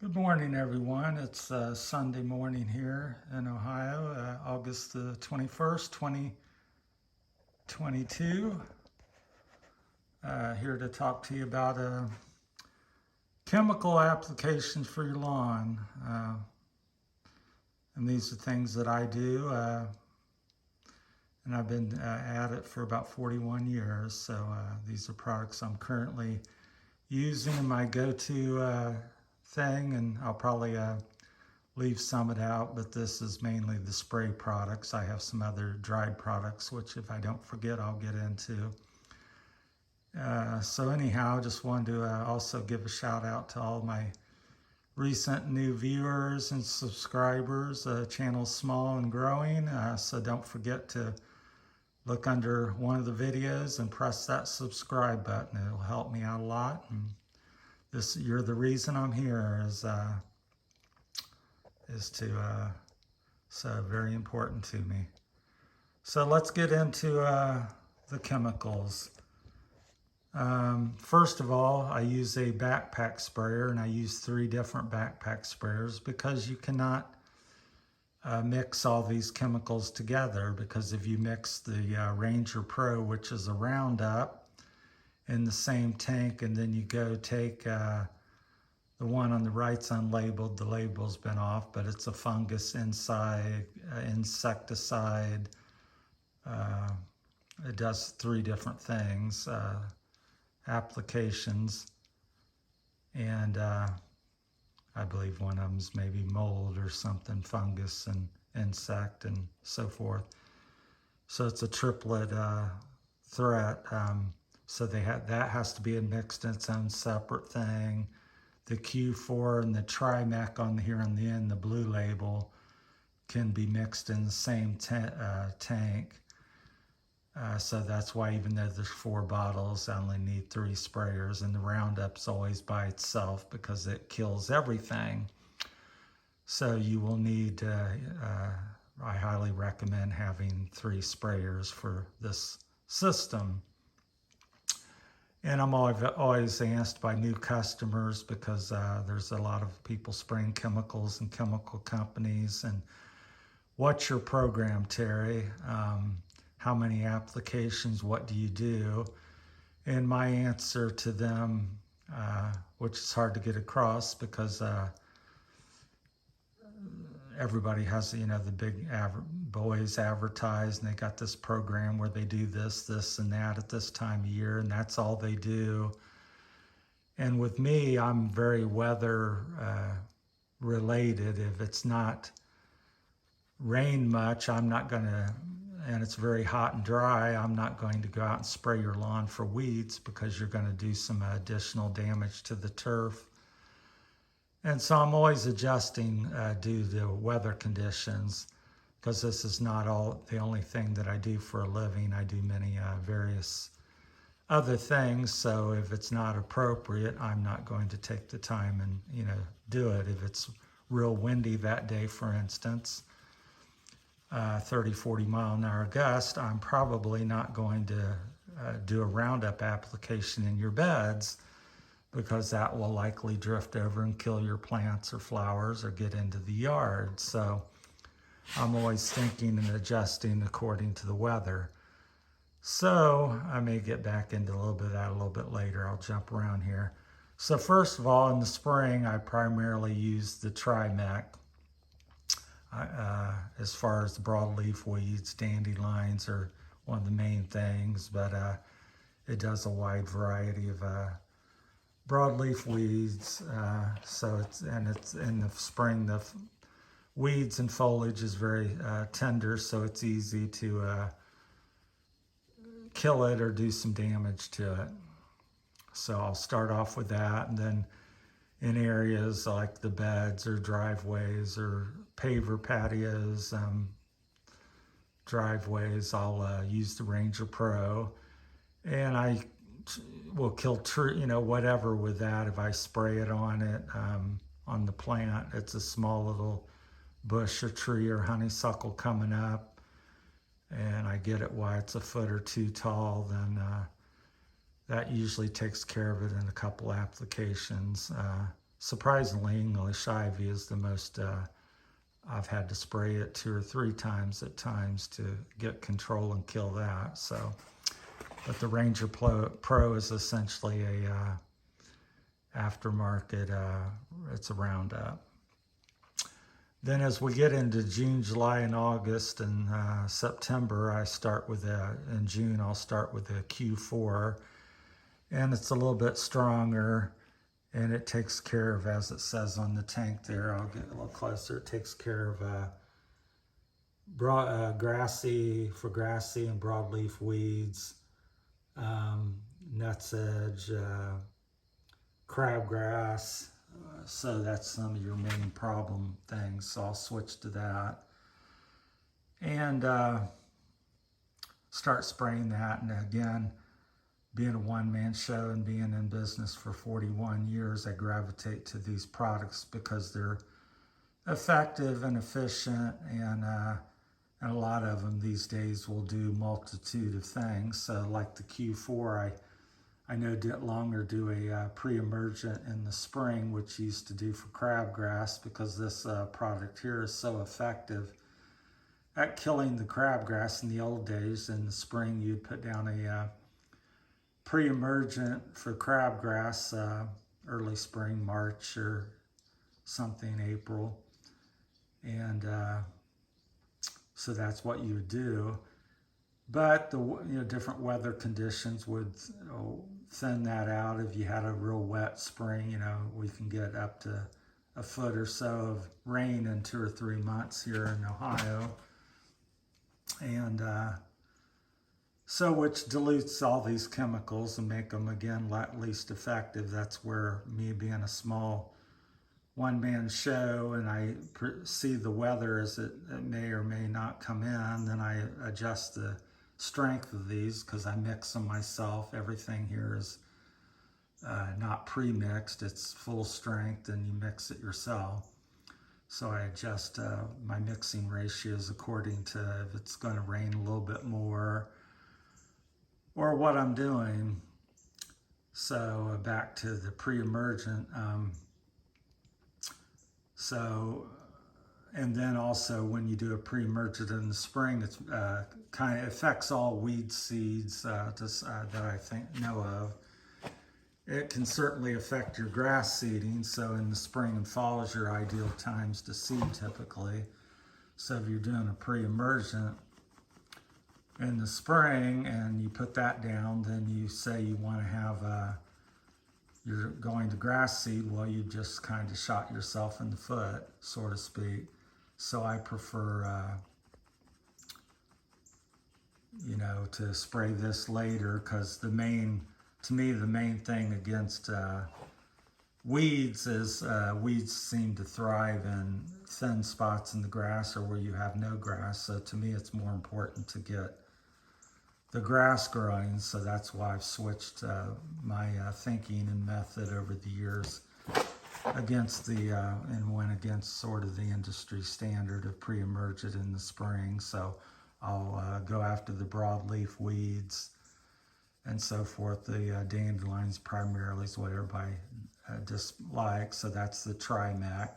Good morning, everyone. It's Sunday morning here in Ohio, August the 21st, 2022. Here to talk to you about chemical applications for your lawn. And these are things that I do, and I've been at it for about 41 years. So these are products I'm currently using in my go-to thing, and I'll probably leave some of it out, but this is mainly the spray products. I have some other dried products, which if I don't forget, I'll get into. So anyhow, I just wanted to also give a shout out to all my recent new viewers and subscribers. The channel's small and growing, so don't forget to look under one of the videos and press that subscribe button. It'll help me out a lot. And you're the reason I'm here, so very important to me. So let's get into the chemicals. First of all, I use a backpack sprayer, and I use 3 different backpack sprayers because you cannot mix all these chemicals together, because if you mix the Ranger Pro, which is a Roundup, in the same tank, and then you go take the one on the right's unlabeled, the label's been off, but it's a fungus insecticide. It does 3 different things, applications, and I believe one of them's maybe mold or something, fungus and insect and so forth. So it's a triplet threat. So that has to be mixed in its own separate thing. The Q4 and the Trimec on here on the end, the blue label, can be mixed in the same tank. So that's why, even though there's 4 bottles, I only need 3 sprayers, and the Roundup's always by itself because it kills everything. So you will need, I highly recommend having 3 sprayers for this system. And I'm always asked by new customers, because there's a lot of people spraying chemicals and chemical companies, and what's your program, Terry? How many applications? What do you do? And my answer to them, which is hard to get across because everybody has, the big boys advertise, and they got this program where they do this, and that at this time of year, and that's all they do. And with me, I'm very weather related. If it's not rain much, I'm not going to, and it's very hot and dry, I'm not going to go out and spray your lawn for weeds, because you're going to do some additional damage to the turf. And so I'm always adjusting due to weather conditions, because this is not the only thing that I do for a living. I do many various other things. So if it's not appropriate, I'm not going to take the time and do it. If it's real windy that day, for instance, 30-40 mile an hour gust, I'm probably not going to do a Roundup application in your beds, because that will likely drift over and kill your plants or flowers or get into the yard. So I'm always thinking and adjusting according to the weather. So I may get back into a little bit of that a little bit later. I'll jump around here. So first of all, in the spring, I primarily use the Trimec. As far as the broadleaf weeds, dandelions are one of the main things, but it does a wide variety of broadleaf weeds. So it's in the spring, the weeds and foliage is very tender, so it's easy to kill it or do some damage to it. So I'll start off with that, and then in areas like the beds or driveways or paver patios, driveways, I'll use the Ranger Pro, and I will kill whatever with that. If I spray it on on the plant, it's a small little bush or tree or honeysuckle coming up, and I get it while it's a foot or 2 tall, then that usually takes care of it in a couple applications. surprisingly, English ivy is the most, I've had to spray it 2 or 3 times at times to get control and kill that. So, but the Ranger Pro is essentially a aftermarket, it's a Roundup. Then as we get into June, July, and August, and September, I start with in June, I'll start with a Q4, and it's a little bit stronger, and it takes care of, as it says on the tank there, I'll get a little closer, it takes care of grassy and broadleaf weeds, nutsedge, crabgrass. So that's some of your main problem things. So I'll switch to that and start spraying that. And again, being a one-man show and being in business for 41 years, I gravitate to these products because they're effective and efficient, and a lot of them these days will do multitude of things. So like the Q4, I know Longer do a pre-emergent in the spring, which he used to do for crabgrass, because this product here is so effective at killing the crabgrass. In the old days, in the spring, you'd put down a pre-emergent for crabgrass, early spring, March or something, April. And so that's what you would do. But the different weather conditions would thin that out. If you had a real wet spring, we can get up to a foot or so of rain in 2 or 3 months here in Ohio. And so which dilutes all these chemicals and make them, again, least effective. That's where me being a small one-man show, and I see the weather as it may or may not come in, then I adjust the strength of these because I mix them myself. Everything here is not pre-mixed, it's full strength, and you mix it yourself. So I adjust my mixing ratios according to if it's going to rain a little bit more or what I'm doing. So back to the pre-emergent. And then also when you do a pre-emergent in the spring, it's kind of affects all weed seeds that I know of. It can certainly affect your grass seeding. So in the spring and fall is your ideal times to seed typically. So if you're doing a pre-emergent in the spring and you put that down, then you say you want to have you're going to grass seed, well, you just kind of shot yourself in the foot, so to speak. So I prefer, to spray this later, because to me, the main thing against weeds is weeds seem to thrive in thin spots in the grass or where you have no grass. So to me, it's more important to get the grass growing. So that's why I've switched my thinking and method over the years against and went against sort of the industry standard of pre-emergent in the spring. So I'll go after the broadleaf weeds and so forth. The dandelions primarily is what everybody dislikes, so that's the Trimec.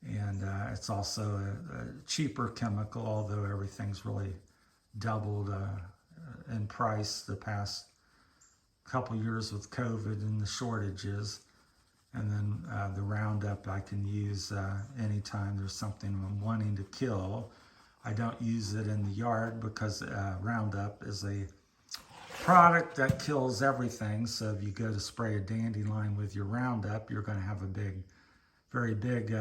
And it's also a cheaper chemical, although everything's really doubled in price the past couple years with COVID and the shortages. And then the Roundup I can use anytime there's something I'm wanting to kill. I don't use it in the yard because Roundup is a product that kills everything. So if you go to spray a dandelion with your Roundup, you're going to have a very big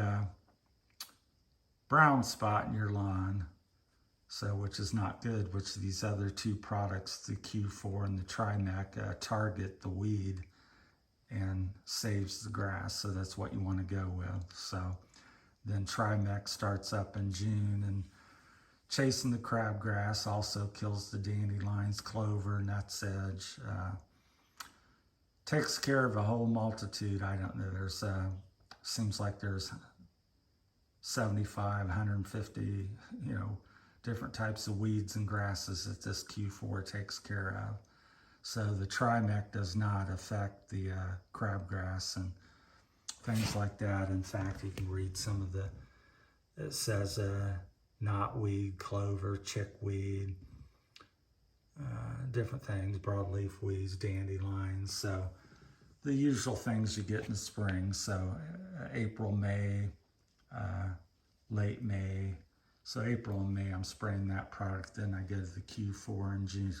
brown spot in your lawn. So, which is not good, which these other two products, the Q4 and the Trimec, target the weed and saves the grass. So that's what you want to go with. So then Trimec starts up in June, and chasing the crabgrass also kills the dandelions, clover, nutsedge, takes care of a whole multitude. I don't know, there's seems like there's 75, 150, different types of weeds and grasses that this Q4 takes care of. So the Trimec does not affect the crabgrass and things like that. In fact, you can read some of it says knotweed, clover, chickweed, different things, broadleaf weeds, dandelions. So the usual things you get in the spring. So April, May, late May. So April and May, I'm spraying that product. Then I go to the Q4 in June.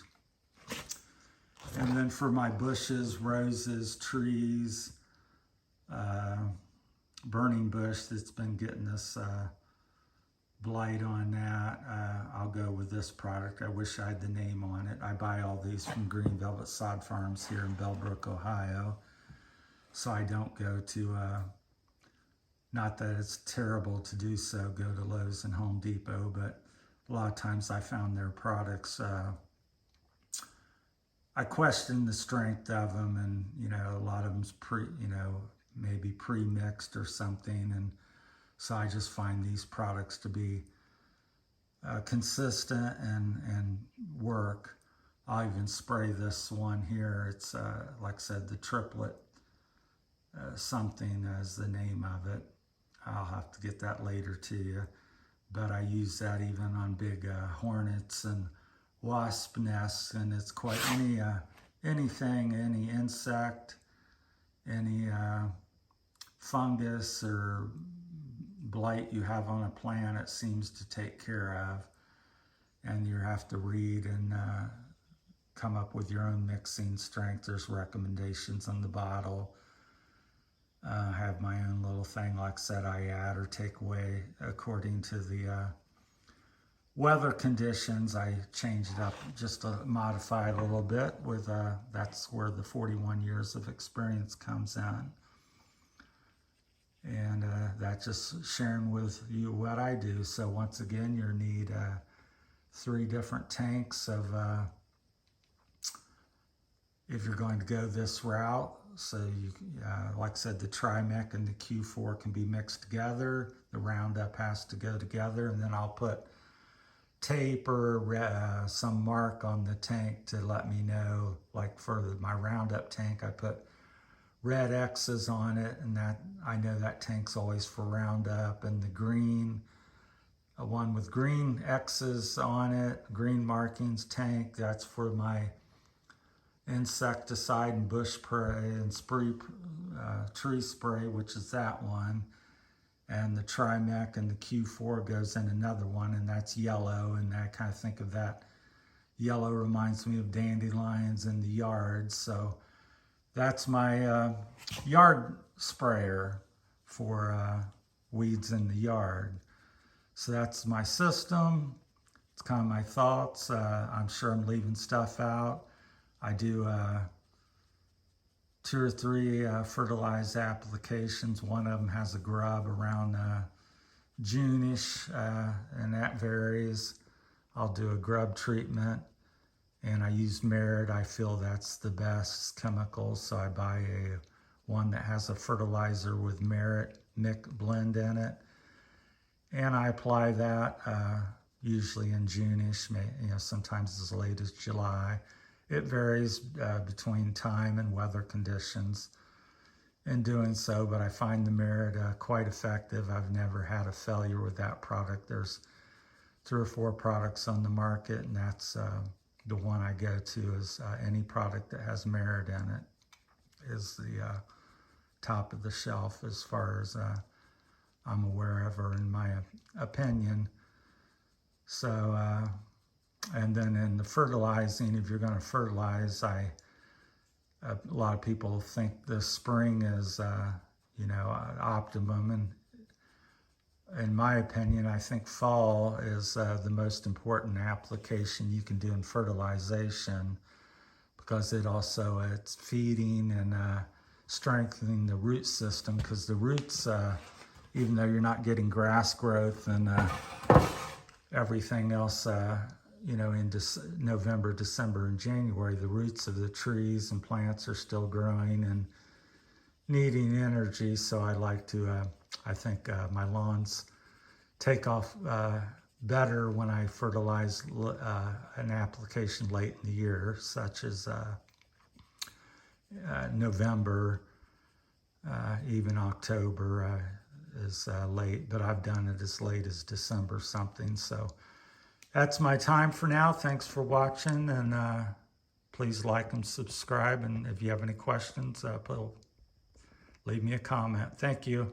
And then for my bushes, roses, trees, burning bush that's been getting this blight on that, I'll go with this product. I wish I had the name on it. I buy all these from Green Velvet Sod Farms here in Bellbrook, Ohio. So I don't go to, not that it's terrible to do so, go to Lowe's and Home Depot, but a lot of times I found their products, I question the strength of them, and a lot of them's maybe pre-mixed or something, and so I just find these products to be consistent and work. I'll even spray this one here. It's like I said, the triplet something as the name of it. I'll have to get that later to you, but I use that even on big hornets and wasp nests, and it's quite anything, any insect, any fungus or blight you have on a plant, it seems to take care of. And you have to read and come up with your own mixing strength. There's recommendations on the bottle. I have my own little thing, like I said, I add or take away according to the weather conditions. I change it up just to modify it a little bit with, that's where the 41 years of experience comes in. And that's just sharing with you what I do. So once again, you'll need 3 different tanks of, if you're going to go this route. So you, like I said, the Trimec and the Q4 can be mixed together. The Roundup has to go together, and then I'll put tape or some mark on the tank to let me know. Like for my Roundup tank, I put red X's on it, and that I know that tank's always for Roundup. And the green, one with green X's on it, green markings tank, that's for my insecticide and bush spray and tree spray, which is that one. And the Trimec and the Q4 goes in another one, and that's yellow. And I kind of think of that yellow reminds me of dandelions in the yard. So that's my yard sprayer for weeds in the yard. So that's my system. It's kind of my thoughts. I'm sure I'm leaving stuff out. I do 2 or 3 fertilized applications. One of them has a grub around June-ish, and that varies. I'll do a grub treatment, and I use Merit. I feel that's the best chemical, so I buy one that has a fertilizer with Merit blend in it, and I apply that usually in June-ish, sometimes as late as July. It varies between time and weather conditions in doing so, but I find the Merit quite effective. I've never had a failure with that product. There's 3 or 4 products on the market, and that's the one I go to. Is any product that has Merit in it is the top of the shelf as far as I'm aware of, or in my opinion. So, and then in the fertilizing, if you're going to fertilize, a lot of people think the spring is, optimum. And in my opinion, I think fall is the most important application you can do in fertilization, because it's feeding and strengthening the root system, because the roots, even though you're not getting grass growth and everything else, in November, December, and January, the roots of the trees and plants are still growing and needing energy. So I like to, I think my lawns take off better when I fertilize an application late in the year, such as November, even October is late, but I've done it as late as December something. So that's my time for now. Thanks for watching, and please like and subscribe. And if you have any questions, leave me a comment. Thank you.